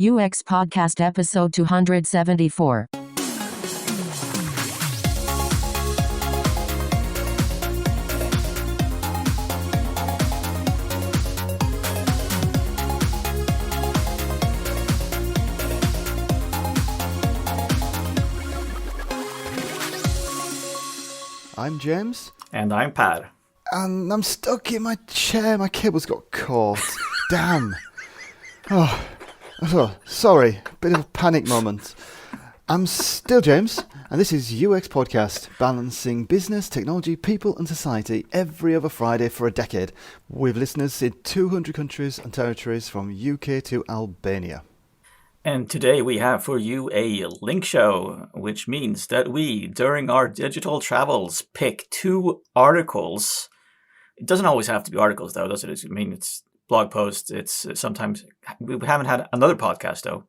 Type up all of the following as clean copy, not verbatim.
UX Podcast Episode 274. I'm James. And I'm Per. And I'm stuck in my chair. My cable's got caught. Damn. Oh, sorry. Bit of a panic moment. I'm still James, and this is UX Podcast, balancing business, technology, people and society every other Friday for a decade, with listeners in 200 countries and territories from UK to Albania. And today we have for you a link show, which means that we, during our digital travels, pick two articles. It doesn't always have to be articles, though, does it? I mean, it's blog posts. It's sometimes we haven't had another podcast, though.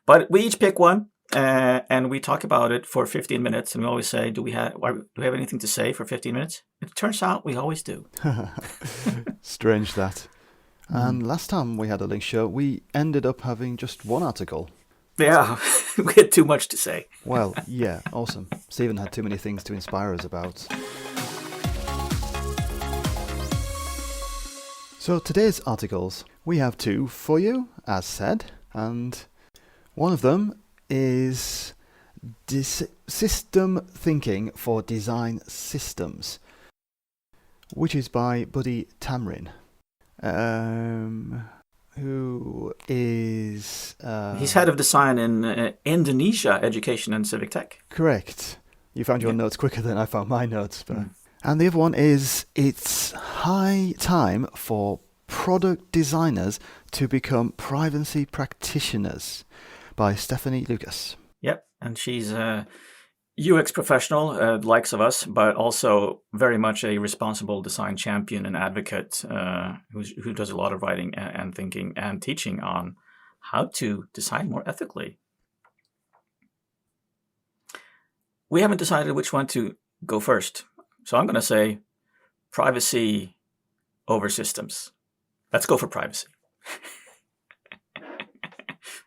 But we each pick one, and we talk about it for 15 minutes. And we always say, do we have anything to say for 15 minutes? It turns out we always do. Strange that. And last time we had a link show, we ended up having just one article. Yeah, we had too much to say. Well, yeah, awesome. Stephen had too many things to inspire us about. So today's articles, we have two for you, as said, and one of them is System Thinking for Design Systems, which is by Buddy Tamrin. Who is... He's head of design in Indonesia Education and Civic Tech. Correct. You found your notes quicker than I found my notes. But... And the other one is, it's high time for product designers to become privacy practitioners, by Stephanie Lucas. Yep, and she's a UX professional, likes of us, but also very much a responsible design champion and advocate who does a lot of writing and thinking and teaching on how to design more ethically. We haven't decided which one to go first, so I'm going to say privacy over systems. Let's go for privacy.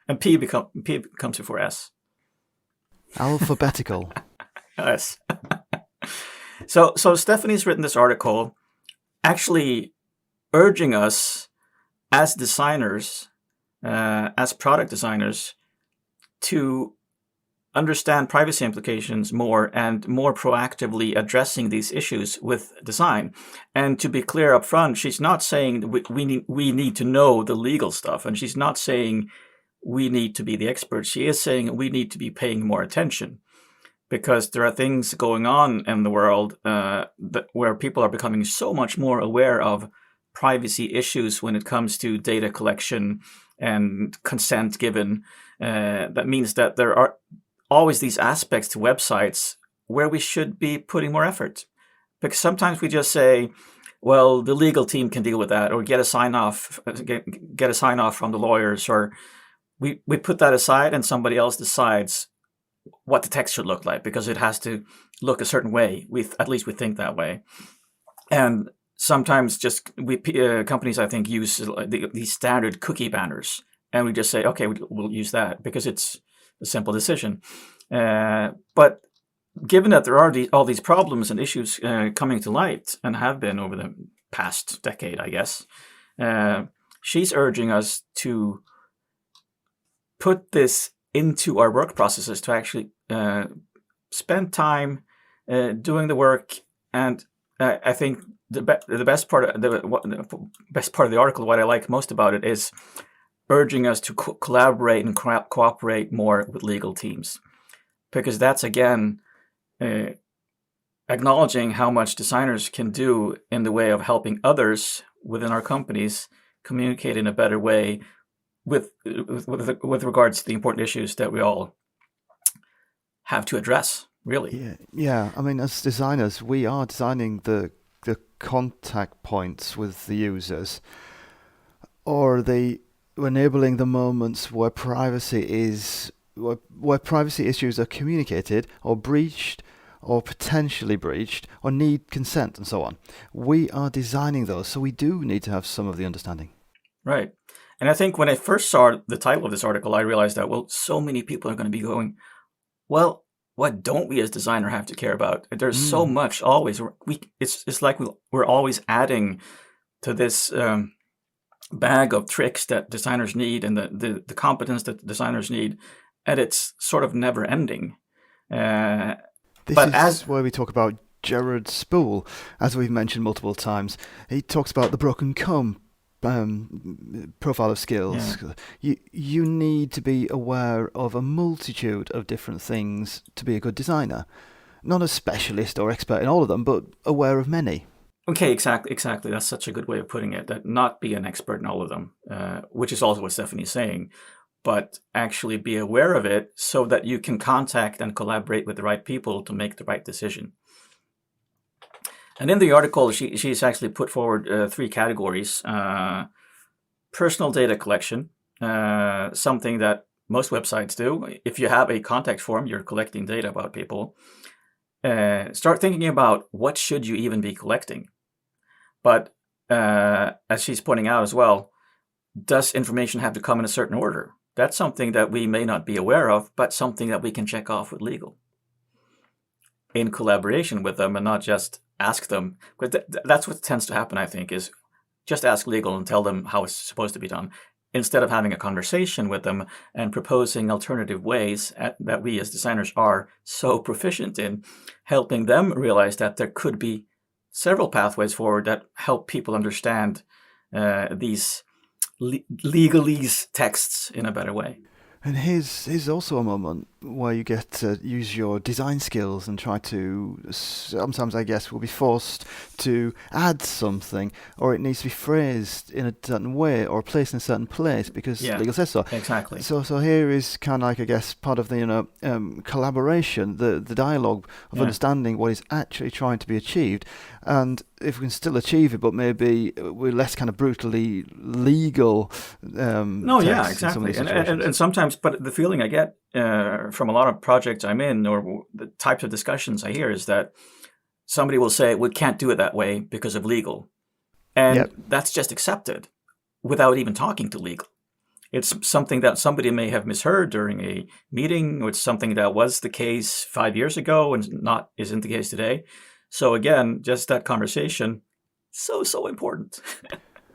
And P comes before S. Alphabetical. Yes. So Stephanie's written this article actually urging us as designers, as product designers, to understand privacy implications more and more proactively addressing these issues with design. And to be clear up front, she's not saying we need to know the legal stuff, and she's not saying we need to be the experts. She is saying we need to be paying more attention, because there are things going on in the world where people are becoming so much more aware of privacy issues when it comes to data collection and consent given. That means that there are always these aspects to websites where we should be putting more effort. Because sometimes we just say, well, the legal team can deal with that, or get a sign off from the lawyers, or we put that aside and somebody else decides what the text should look like, because it has to look a certain way. At least we think that way. And sometimes companies, I think, use these standard cookie banners, and we just say, okay, we'll use that because it's a simple decision. But given that there are all these problems and issues coming to light, and have been over the past decade, I guess, she's urging us to put this into our work processes, to actually spend time doing the work. And I think the best part of the article, what I like most about it, is urging us to collaborate and cooperate more with legal teams, because that's, again, acknowledging how much designers can do in the way of helping others within our companies communicate in a better way with regards to the important issues that we all have to address, really. Yeah. I mean, as designers, we are designing the contact points with the users, or enabling the moments where privacy issues are communicated or breached, or potentially breached, or need consent, and so on. We are designing those, so we do need to have some of the understanding. Right. And I think when I first saw the title of this article, I realized that, well, so many people are going to be going, well, what don't we as designer have to care about? There's so much always. It's like we're always adding to this bag of tricks that designers need and the competence that designers need, and it's sort of never ending. This But is as where we talk about Gerard Spool, as we've mentioned multiple times. He talks about the broken comb profile of skills. You need to be aware of a multitude of different things to be a good designer. Not a specialist or expert in all of them, but aware of many. Okay, exactly. That's such a good way of putting it. That not be an expert in all of them, which is also what Stephanie's saying, but actually be aware of it so that you can contact and collaborate with the right people to make the right decision. And in the article, she's actually put forward 3 categories. Personal data collection, something that most websites do. If you have a contact form, you're collecting data about people. Start thinking about what should you even be collecting. But as she's pointing out as well, does information have to come in a certain order? That's something that we may not be aware of, but something that we can check off with legal in collaboration with them and not just ask them. Because that's what tends to happen, I think, is just ask legal and tell them how it's supposed to be done, instead of having a conversation with them and proposing alternative ways that we as designers are so proficient in, helping them realize that there could be several pathways forward that help people understand these legalese texts in a better way. And here's also a moment where you get to use your design skills and try to, sometimes I guess, will be forced to add something, or it needs to be phrased in a certain way or placed in a certain place because legal says so. Exactly. So here is kind of like, I guess, part of the collaboration, the dialogue of understanding what is actually trying to be achieved, and if we can still achieve it, but maybe we're less kind of brutally legal. Exactly. And sometimes, but the feeling I get from a lot of projects I'm in, or the types of discussions I hear, is that somebody will say, we can't do it that way because of legal. And that's just accepted without even talking to legal. It's something that somebody may have misheard during a meeting, or it's something that was the case 5 years ago and isn't the case today. So again, just that conversation, so important.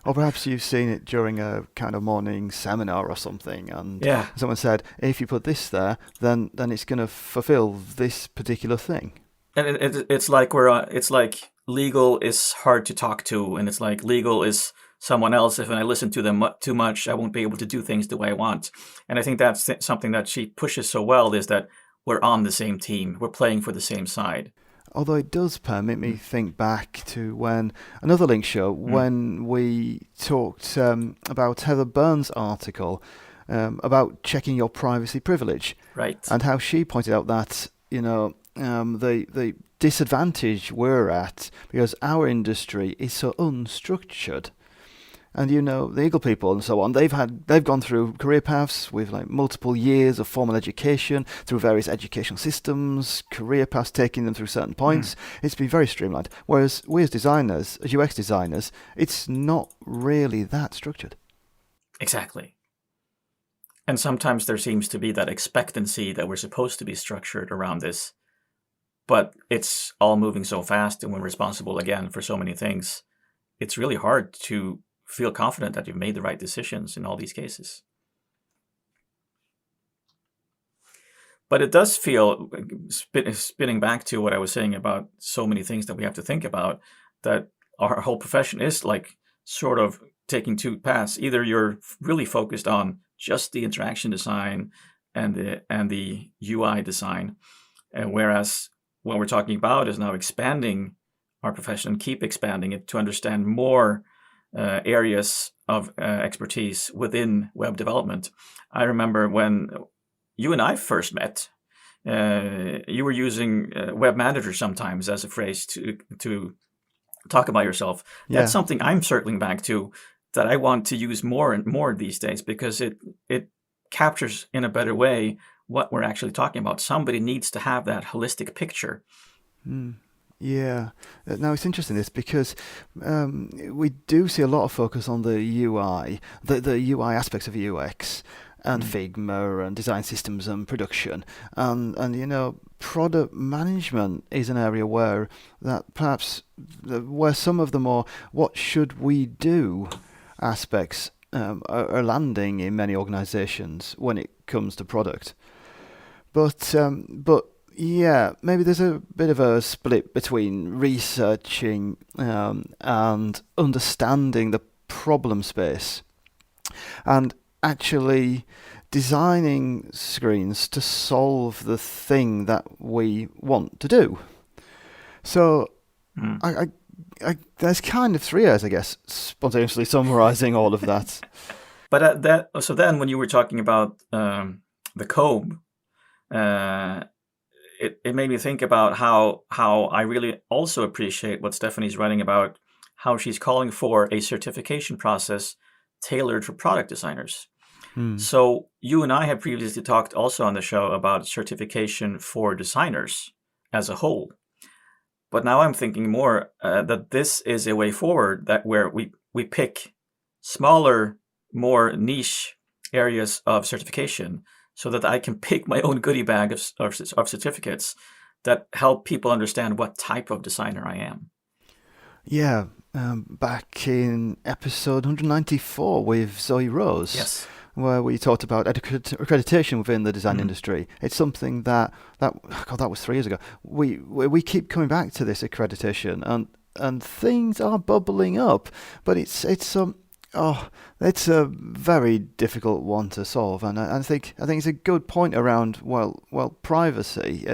Or perhaps you've seen it during a kind of morning seminar or something, and someone said, if you put this there, then it's going to fulfill this particular thing. And it's like it's like legal is hard to talk to, and it's like legal is someone else. If I listen to them too much, I won't be able to do things the way I want. And I think that's something that she pushes so well, is that we're on the same team. We're playing for the same side. Although it does make me think back to when another Link show, when we talked about Heather Burns' article about checking your privacy privilege, right? And how she pointed out that the disadvantage we're at because our industry is so unstructured. And the Eagle people and so on, they've gone through career paths with like multiple years of formal education through various educational systems, career paths taking them through certain points. It's been very streamlined. Whereas we as designers, as UX designers, it's not really that structured. Exactly. And sometimes there seems to be that expectancy that we're supposed to be structured around this, but it's all moving so fast and we're responsible again for so many things. It's really hard to feel confident that you've made the right decisions in all these cases. But it does feel, spinning back to what I was saying about so many things that we have to think about, that our whole profession is like sort of taking 2 paths. Either you're really focused on just the interaction design and the UI design, whereas what we're talking about is now expanding our profession, keep expanding it to understand more areas of expertise within web development. I remember when you and I first met, you were using Web Manager sometimes as a phrase to talk about yourself. That's something I'm circling back to, that I want to use more and more these days, because it captures in a better way what we're actually talking about. Somebody needs to have that holistic picture. Yeah. Now it's interesting this because we do see a lot of focus on the UI, the UI aspects of UX and Figma and design systems and production, and product management is an area where that perhaps where some of the more what should we do aspects are landing in many organisations when it comes to product. But yeah, maybe there's a bit of a split between researching and understanding the problem space and actually designing screens to solve the thing that we want to do. So there's kind of three areas, I guess, spontaneously summarizing all of that. But then when you were talking about the comb, it made me think about how I really also appreciate what Stephanie's writing about, how she's calling for a certification process tailored for product designers. So you and I have previously talked also on the show about certification for designers as a whole. But now I'm thinking more that this is a way forward, that where we pick smaller, more niche areas of certification so that I can pick my own goodie bag of certificates that help people understand what type of designer I am. Yeah, back in episode 194 with Zoe Rose. Yes. Where we talked about accreditation within the design industry. It's something that was 3 years ago. We keep coming back to this accreditation, and things are bubbling up, but it's a very difficult one to solve, and I think it's a good point around privacy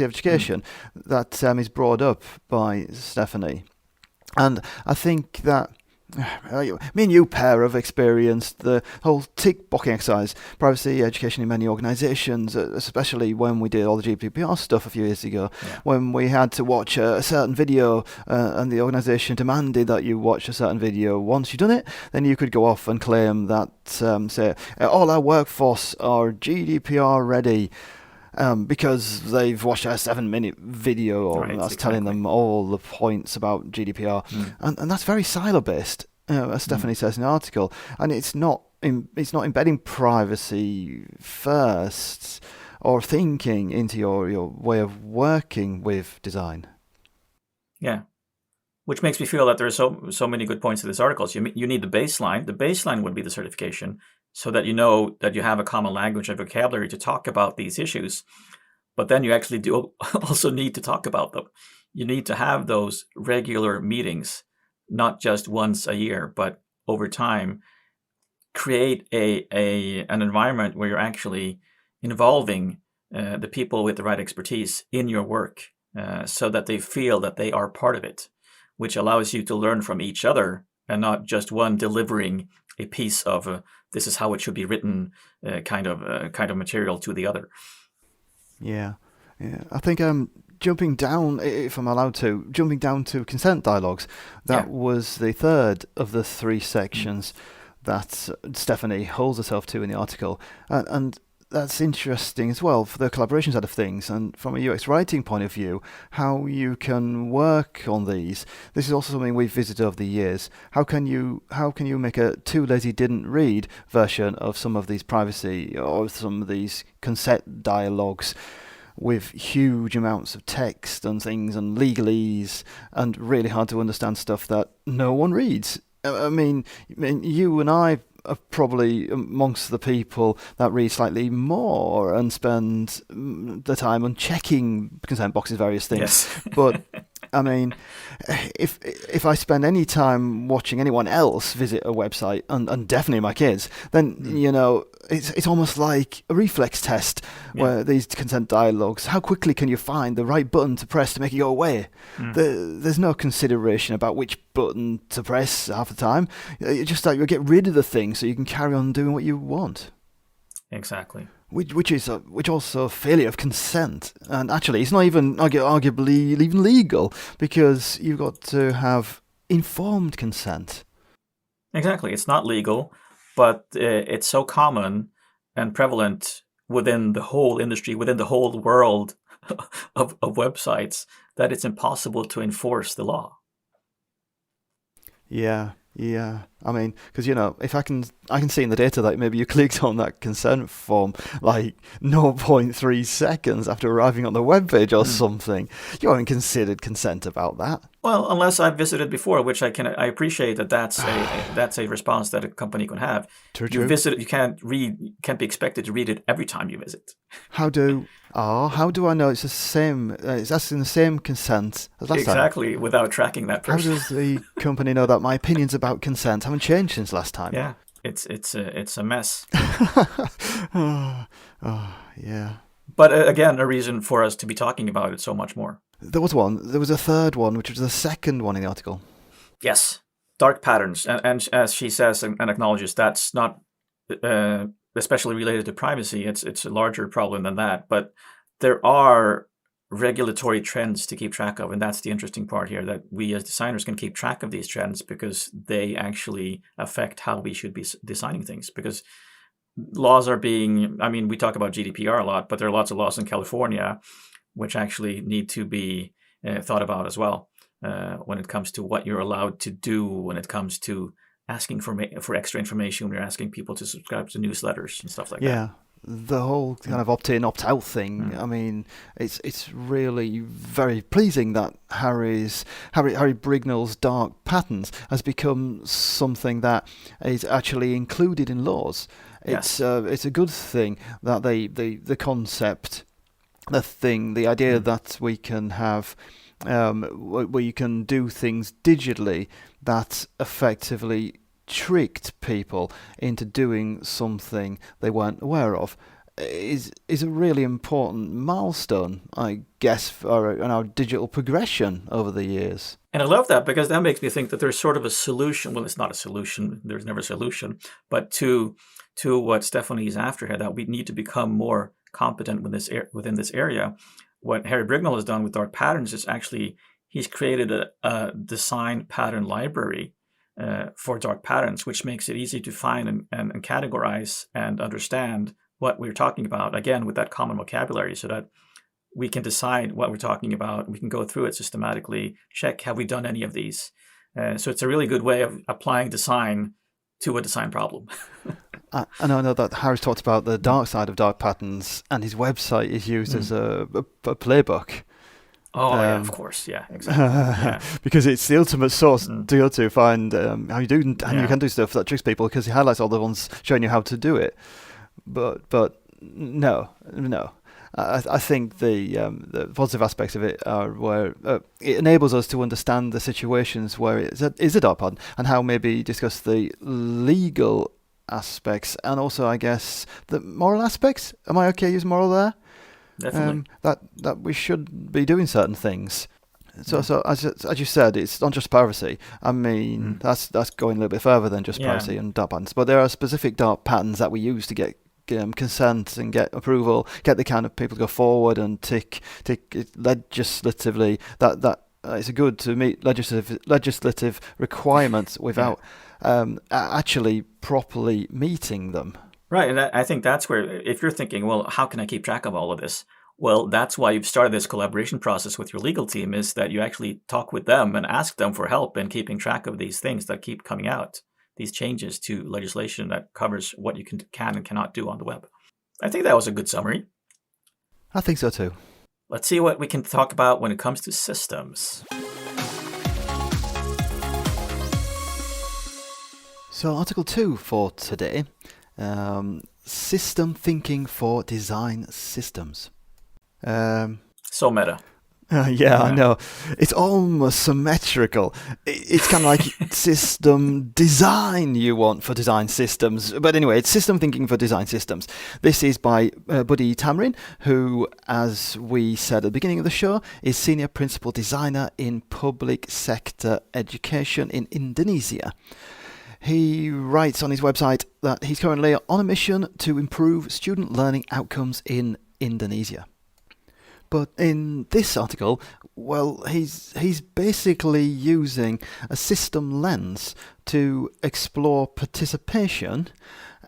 education that is brought up by Stephanie, and I think that. Me and you pair have experienced the whole tick-boxing exercise, privacy education in many organisations, especially when we did all the GDPR stuff a few years ago, when we had to watch a certain video and the organisation demanded that you watch a certain video. Once you've done it, then you could go off and claim that, say, all our workforce are GDPR ready. Because they've watched a 7-minute video that's telling them all the points about GDPR, and that's very silo-based, as Stephanie says in the article, and it's not embedding privacy first or thinking into your way of working with design. Yeah, which makes me feel that there's so many good points to this article. So you need the baseline. The baseline would be the certification, so that you know that you have a common language and vocabulary to talk about these issues. But then you actually do also need to talk about them. You need to have those regular meetings, not just once a year, but over time. Create an environment where you're actually involving the people with the right expertise in your work, so that they feel that they are part of it, which allows you to learn from each other and not just one delivering a piece of this is how it should be written kind of material to the other. Yeah. I think jumping down, if I'm allowed to, to consent dialogues, that was the third of the 3 sections that Stephanie holds herself to in the article, and that's interesting as well for the collaboration side of things, and from a UX writing point of view, how you can work on these. This is also something we've visited over the years. How can you make a too lazy didn't read version of some of these privacy or some of these consent dialogues with huge amounts of text and things and legalese and really hard to understand stuff that no one reads? I mean, you and I are probably amongst the people that read slightly more and spend the time on checking consent boxes, various things. Yes. But I mean, if I spend any time watching anyone else visit a website, and definitely my kids, then it's almost like a reflex test where these consent dialogues. How quickly can you find the right button to press to make it go away? There's no consideration about which button to press half the time. It's just like you get rid of the thing so you can carry on doing what you want. Exactly. Which also a failure of consent, and actually it's not even arguably even legal, because you've got to have informed consent. Exactly, it's not legal, but it's so common and prevalent within the whole industry, within the whole world of websites that it's impossible to enforce the law. Yeah, yeah. I mean, because if I can see in the data that maybe you clicked on that consent form like 0.3 seconds after arriving on the web page or something. You haven't considered consent about that. Well, unless I've visited before, which I appreciate that's a response that a company can have. True. You visit, you can't be expected to read it every time you visit. How do I know it's the same? It's asking the same consent as last time. Exactly, without tracking that person. How does the company know that my opinions about consent haven't changed since last time? Yeah, it's a mess. Yeah. But again, a reason for us to be talking about it so much more. There was a third one, which was the second one in the article. Yes, dark patterns, and as she says and acknowledges, that's not especially related to privacy. It's a larger problem than that. But there are regulatory trends to keep track of, and that's the interesting part here, that we as designers can keep track of these trends because they actually affect how we should be designing things. Because laws are we talk about GDPR a lot, but there are lots of laws in California which actually need to be thought about as well when it comes to what you're allowed to do, when it comes to asking for extra information, when you're asking people to subscribe to newsletters and stuff like that. Yeah, the whole kind of opt-in, opt-out thing. I mean, it's really very pleasing that Harry Brignall's dark patterns has become something that is actually included in laws. It's a good thing that the concept, the idea that we can have where you can do things digitally that effectively tricked people into doing something they weren't aware of is a really important milestone, I guess, in our digital progression over the years. And I love that because that makes me think that there's sort of a solution. Well, it's not a solution. There's never a solution. But to what Stephanie is after here, that we need to become more competent within this area. What Harry Brignall has done with dark patterns is actually he's created a design pattern library for dark patterns, which makes it easy to find and categorize and understand what we're talking about, again, with that common vocabulary, so that we can decide what we're talking about. We can go through it systematically, check, have we done any of these? So it's a really good way of applying design to a design problem. And I know that Harry's talked about the dark side of dark patterns, and his website is used as a playbook. Oh, yeah, of course. Yeah, exactly. Yeah. Because it's the ultimate source to go to find how you do, and you can do stuff that tricks people, because he highlights all the ones showing you how to do it. But no. I think the positive aspects of it are where it enables us to understand the situations where it is a dark pattern, and how maybe discuss the legal aspects, and also, I guess, the moral aspects. Am I okay using moral there? Definitely. That we should be doing certain things. So as you said, it's not just privacy. I mean, that's going a little bit further than just privacy and dark patterns. But there are specific dark patterns that we use to get consent and get approval, get the kind of people to go forward and tick it legislatively. That it's good to meet legislative requirements without actually properly meeting them. Right, and I think that's where, if you're thinking, well, how can I keep track of all of this? Well, that's why you've started this collaboration process with your legal team, is that you actually talk with them and ask them for help in keeping track of these things that keep coming out, these changes to legislation that covers what you can and cannot do on the web. I think that was a good summary. I think so too. Let's see what we can talk about when it comes to systems. So Article 2 for today, system thinking for design systems. So meta. Yeah, I know. It's almost symmetrical. It's kind of like system design you want for design systems. But anyway, it's system thinking for design systems. This is by Budi Tamrin, who, as we said at the beginning of the show, is Senior Principal Designer in Public Sector Education in Indonesia. He writes on his website that he's currently on a mission to improve student learning outcomes in Indonesia. But in this article, well, he's basically using a system lens to explore participation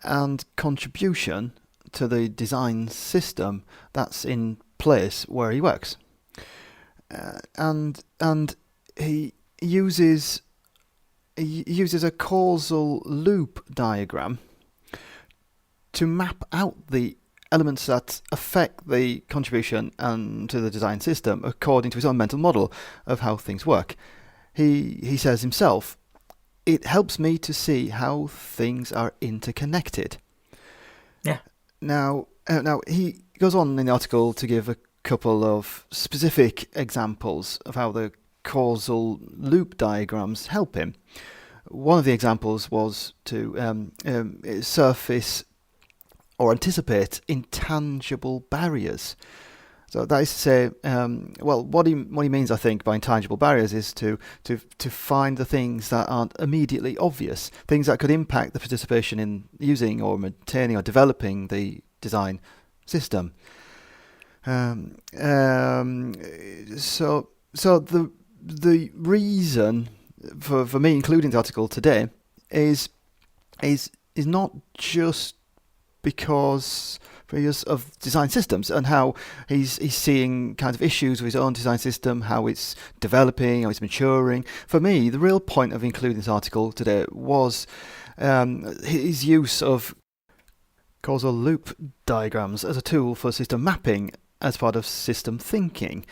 and contribution to the design system that's in place where he works, and he uses a causal loop diagram to map out the elements that affect the contribution and to the design system according to his own mental model of how things work. He says himself, "It helps me to see how things are interconnected." Yeah. Now he goes on in the article to give a couple of specific examples of how the causal loop diagrams help him. One of the examples was to surface or anticipate intangible barriers. So that is to say, what he means, I think, by intangible barriers is to find the things that aren't immediately obvious, things that could impact the participation in using or maintaining or developing the design system. So the reason for me including the article today is not just because of design systems and how he's seeing kind of issues with his own design system, how it's developing, how it's maturing. For me, the real point of including this article today was his use of causal loop diagrams as a tool for system mapping as part of system thinking,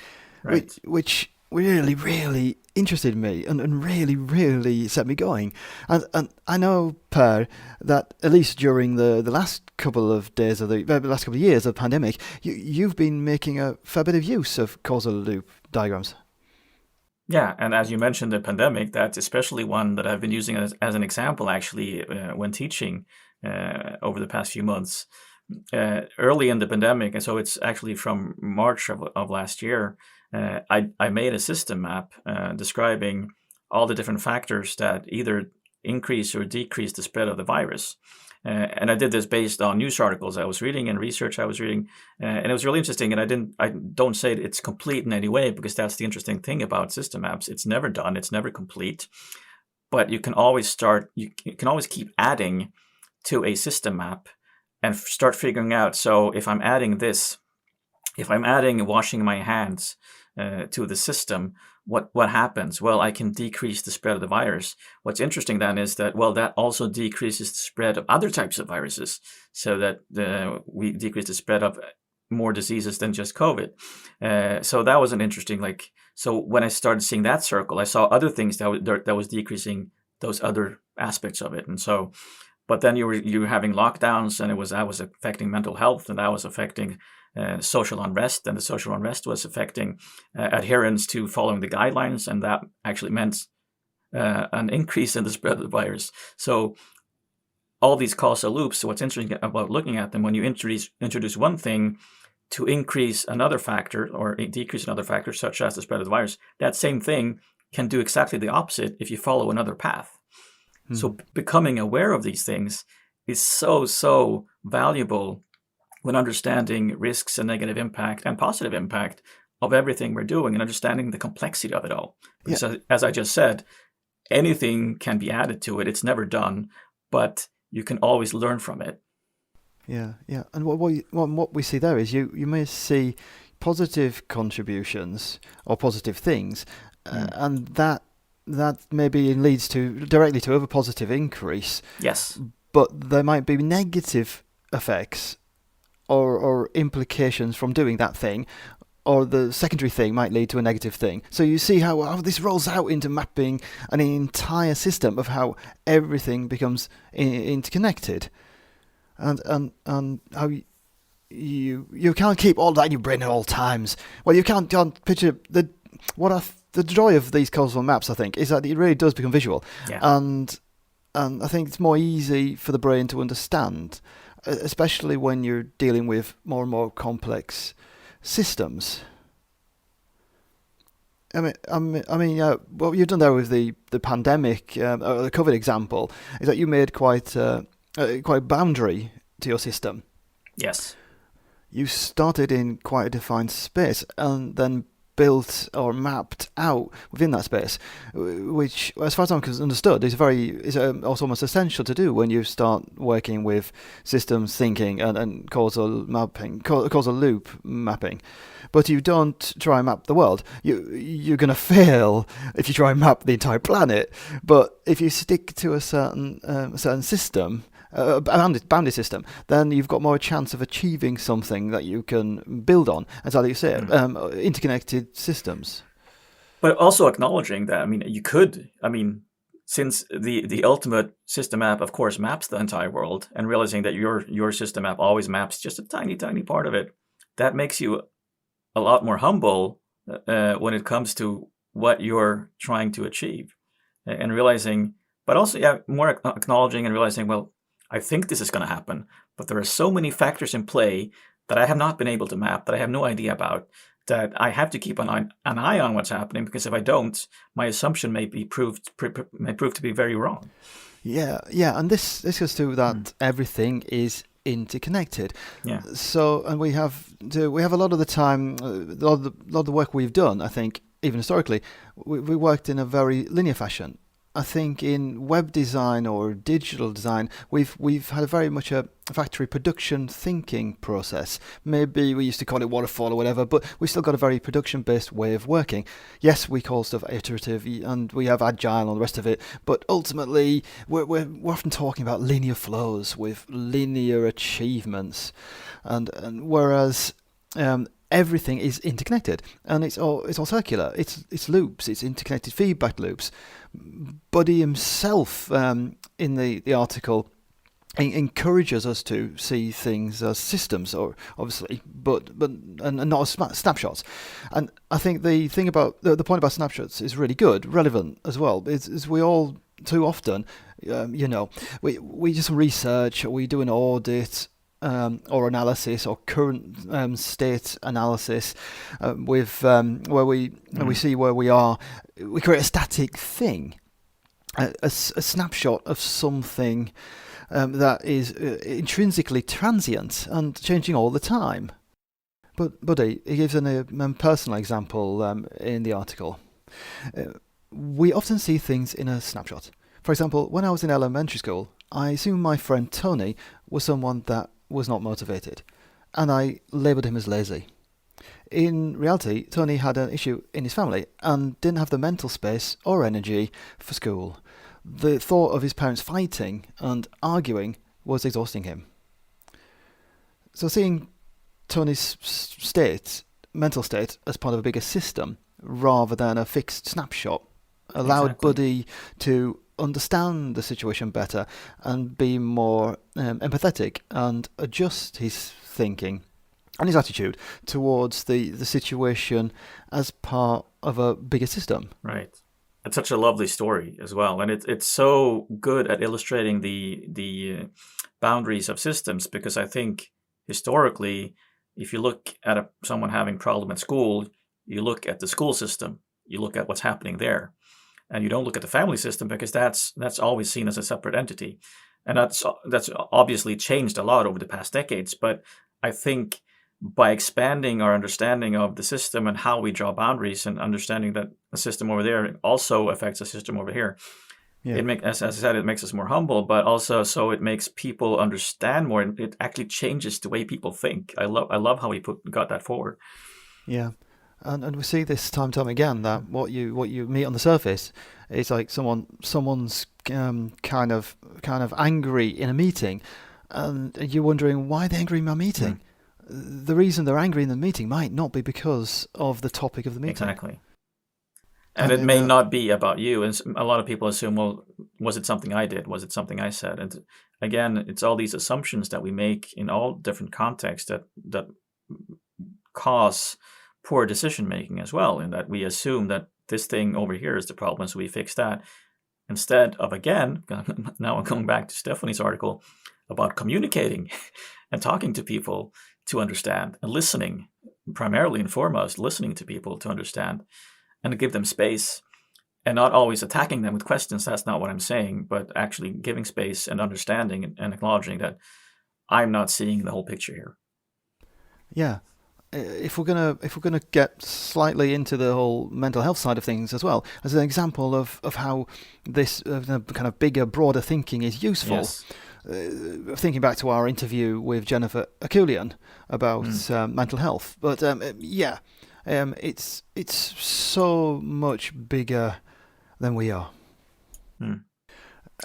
Right. which really, really interested me and really, really set me going. And I know, Per, that at least during the last couple of days of the last couple of years of the pandemic, you've been making a fair bit of use of causal loop diagrams. Yeah, and as you mentioned, the pandemic, that's especially one that I've been using as an example, actually, when teaching over the past few months. Early in the pandemic, and so it's actually from March of last year, I made a system map describing all the different factors that either increase or decrease the spread of the virus. And I did this based on news articles I was reading and research I was reading, and it was really interesting. And I don't say it's complete in any way, because that's the interesting thing about system maps. It's never done. It's never complete. But you can always start. You can always keep adding to a system map and start figuring out. So if I'm adding this, if I'm adding washing my hands to the system, what happens? Well, I can decrease the spread of the virus. What's interesting then is that, well, that also decreases the spread of other types of viruses, so that we decrease the spread of more diseases than just COVID. So that was an interesting, so when I started seeing that circle, I saw other things that was decreasing those other aspects of it. And so, but then you were having lockdowns, and that was affecting mental health, and that was affecting social unrest, and the social unrest was affecting adherence to following the guidelines, and that actually meant an increase in the spread of the virus. So all these causal loops. So what's interesting about looking at them, when you introduce one thing to increase another factor or decrease another factor, such as the spread of the virus, that same thing can do exactly the opposite if you follow another path. So becoming aware of these things is so valuable when understanding risks and negative impact and positive impact of everything we're doing, and understanding the complexity of it all. Because as I just said, anything can be added to it. It's never done, but you can always learn from it. Yeah. And what we see there is you may see positive contributions or positive things, and that maybe leads directly to a positive increase. Yes. But there might be negative effects or implications from doing that thing, or the secondary thing might lead to a negative thing. So you see how this rolls out into mapping an entire system of how everything becomes interconnected, and how you can't keep all that in your brain at all times. Well, you can't picture the joy of these causal maps, I think, is that it really does become visual, and I think it's more easy for the brain to understand, especially when you're dealing with more and more complex systems. I mean, what you've done there with the pandemic, or the COVID example, is that you made quite a boundary to your system. Yes. You started in quite a defined space, and then built or mapped out within that space, which, as far as I'm understood, is also almost essential to do when you start working with systems thinking and causal loop mapping. But you don't try and map the world. You're going to fail if you try and map the entire planet. But if you stick to a certain system, a bounded system, then you've got more chance of achieving something that you can build on, as you say, interconnected systems. But also acknowledging that, since the ultimate system app, of course, maps the entire world, and realizing that your system app always maps just a tiny, tiny part of it, that makes you a lot more humble when it comes to what you're trying to achieve, and realizing, but also more acknowledging and realizing, well, I think this is going to happen, but there are so many factors in play that I have not been able to map, that I have no idea about, that I have to keep an eye on what's happening, because if I don't, my assumption may prove to be very wrong. Yeah, and this goes to that everything is interconnected. Yeah. So, and we have a lot of the time, a lot of the work we've done, I think, even historically, we worked in a very linear fashion. I think in web design or digital design, we've had very much a factory production thinking process. Maybe we used to call it waterfall or whatever, but we've still got a very production-based way of working. Yes, we call stuff iterative and we have agile and all the rest of it, but ultimately we're often talking about linear flows with linear achievements, and whereas everything is interconnected, and it's all circular. It's loops. It's interconnected feedback loops. Buddy himself in the article encourages us to see things as systems, or obviously, but not as snapshots. And I think the thing about the point about snapshots is really good, relevant as well. Is we all too often, we do some research, we do an audit. Or analysis, or current state analysis, where we see where we are. We create a static thing, a snapshot of something that is intrinsically transient and changing all the time. But Buddy, he gives a personal example in the article. We often see things in a snapshot. For example, when I was in elementary school, I assumed my friend Tony was someone that was not motivated, and I labelled him as lazy. In reality, Tony had an issue in his family and didn't have the mental space or energy for school. The thought of his parents fighting and arguing was exhausting him. So seeing Tony's mental state as part of a bigger system rather than a fixed snapshot allowed Buddy to understand the situation better and be more empathetic and adjust his thinking and his attitude towards the situation as part of a bigger system. Right. It's such a lovely story as well, and it's so good at illustrating the boundaries of systems, because I think historically, if you look at someone having problem at school, you look at the school system, you look at what's happening there. And you don't look at the family system, because that's always seen as a separate entity. And that's obviously changed a lot over the past decades. But I think by expanding our understanding of the system and how we draw boundaries, and understanding that a system over there also affects a system over here, as I said, it makes us more humble, but also so it makes people understand more, and it actually changes the way people think. I love how he got that forward. Yeah. And we see this time and time again, that what you meet on the surface is like someone's kind of angry in a meeting, and you're wondering why they're angry in my meeting. The reason they're angry in the meeting might not be because of the topic of the meeting. Exactly. And it may not be about you. And a lot of people assume, well, was it something I did? Was it something I said? And again, it's all these assumptions that we make in all different contexts that cause poor decision making as well, in that we assume that this thing over here is the problem, so we fix that, instead of, again, now I'm going back to Stephanie's article about communicating and talking to people to understand, and listening, primarily and foremost, listening to people to understand and to give them space, and not always attacking them with questions. That's not what I'm saying, but actually giving space and understanding and acknowledging that I'm not seeing the whole picture here. Yeah. if we're gonna get slightly into the whole mental health side of things as well, as an example of how this kind of bigger, broader thinking is useful. Yes. Thinking back to our interview with Jennifer Akulian about mental health, but it's so much bigger than we are.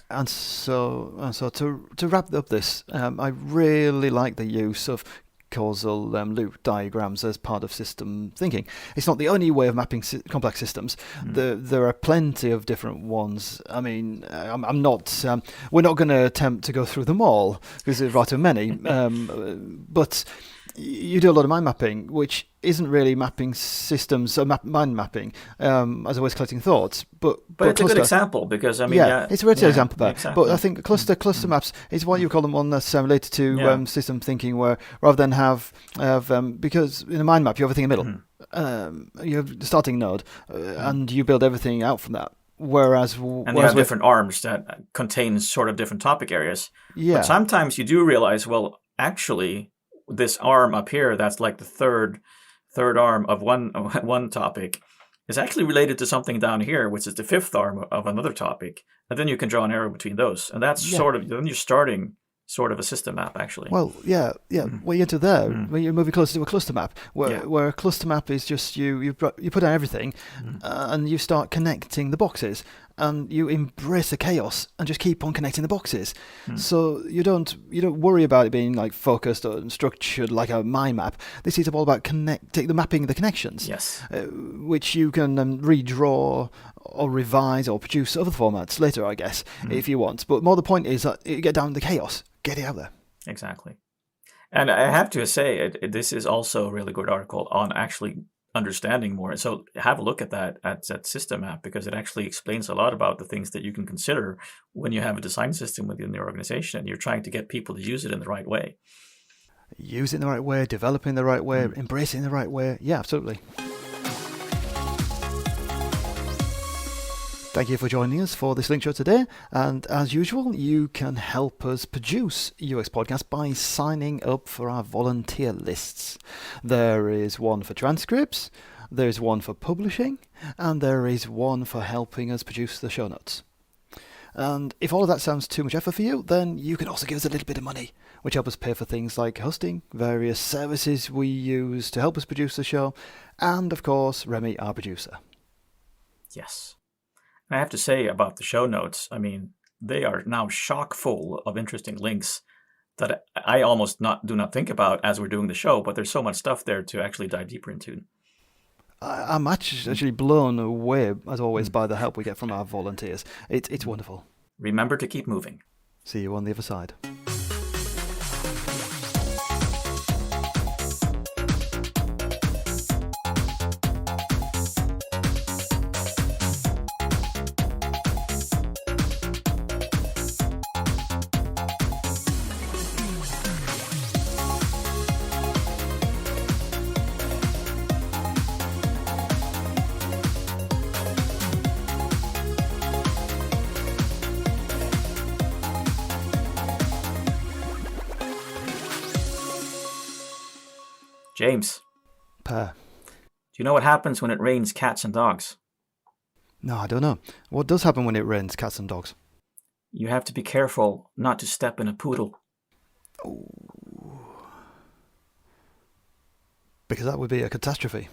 And so to wrap up this, I really like the use of causal loop diagrams as part of system thinking. It's not the only way of mapping complex systems. There are plenty of different ones. I mean, I'm not. We're not going to attempt to go through them all because there are far too many. But you do a lot of mind mapping, which isn't really mapping systems, mind mapping, as always collecting thoughts. But it's a good example because I mean, it's a great example there. Exactly. But I think cluster maps is what you call them, one that's related to system thinking, where rather than have because in a mind map you have everything in the middle, you have the starting node, and you build everything out from that. Whereas you have different arms that contain sort of different topic areas. Yeah. But sometimes you do realize, well, actually, this arm up here, that's like the third arm of one topic, is actually related to something down here, which is the fifth arm of another topic. And then you can draw an arrow between those. And that's sort of, then you're starting sort of a system map, actually. Well, What you into there, when you're moving closer to a cluster map, where a cluster map is just you put down everything, and you start connecting the boxes, and you embrace the chaos and just keep on connecting the boxes. So you don't worry about it being like focused or structured like a mind map. This is all about mapping the connections. Yes. Which you can redraw or revise or produce other formats later, I guess, if you want. But more the point is that you get down to the chaos. Get it out there. Exactly. And I have to say, this is also a really good article on actually understanding more. So have a look at that system map, because it actually explains a lot about the things that you can consider when you have a design system within the organization and you're trying to get people to use it in the right way. Use it in the right way, develop in the right way, embrace it in the right way. Yeah, absolutely. Thank you for joining us for this link show today. And as usual, you can help us produce UX Podcast by signing up for our volunteer lists. There is one for transcripts, there is one for publishing, and there is one for helping us produce the show notes. And if all of that sounds too much effort for you, then you can also give us a little bit of money, which helps us pay for things like hosting, various services we use to help us produce the show, and of course, Remy, our producer. Yes. I have to say about the show notes, I mean, they are now chock full of interesting links that I almost do not think about as we're doing the show, but there's so much stuff there to actually dive deeper into. I'm actually blown away, as always, by the help we get from our volunteers. It's wonderful. Remember to keep moving. See you on the other side. James. Per. Do you know what happens when it rains cats and dogs? No, I don't know. What does happen when it rains cats and dogs? You have to be careful not to step in a poodle. Because that would be a catastrophe.